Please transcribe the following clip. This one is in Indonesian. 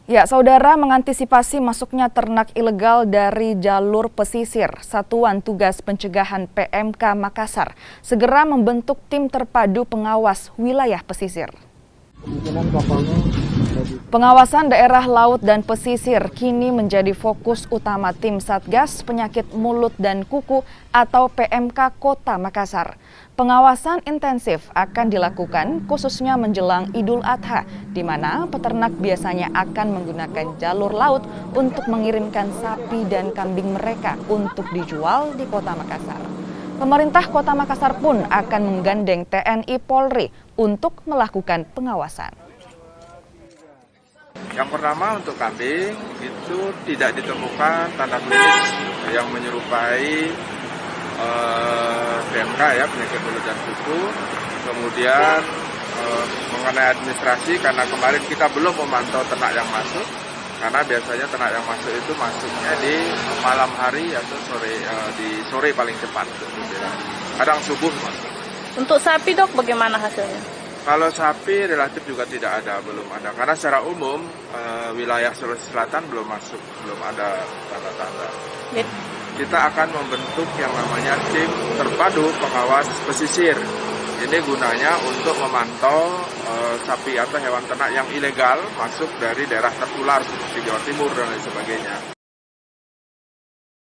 Ya, saudara, mengantisipasi masuknya ternak ilegal dari jalur pesisir, Satuan Tugas Pencegahan PMK Makassar segera membentuk tim terpadu pengawas wilayah pesisir. Pengawasan daerah laut dan pesisir kini menjadi fokus utama tim Satgas Penyakit Mulut dan Kuku atau PMK Kota Makassar. Pengawasan intensif akan dilakukan khususnya menjelang Idul Adha, di mana peternak biasanya akan menggunakan jalur laut untuk mengirimkan sapi dan kambing mereka untuk dijual di Kota Makassar. Pemerintah Kota Makassar pun akan menggandeng TNI Polri untuk melakukan pengawasan. Yang pertama untuk kambing itu tidak ditemukan tanda klinis yang menyerupai PMK ya, penyakit mulut dan kuku. Kemudian mengenai administrasi, karena kemarin kita belum memantau ternak yang masuk, karena biasanya ternak yang masuk itu masuknya di malam hari atau di sore paling cepat, kadang subuh masuk. Untuk sapi dok, bagaimana hasilnya? Kalau sapi relatif juga belum ada. Karena secara umum wilayah Sulawesi Selatan belum masuk, belum ada tanda-tanda. Kita akan membentuk yang namanya tim terpadu pengawas pesisir. Ini gunanya untuk memantau sapi atau hewan ternak yang ilegal masuk dari daerah tertular seperti Jawa Timur dan lain sebagainya.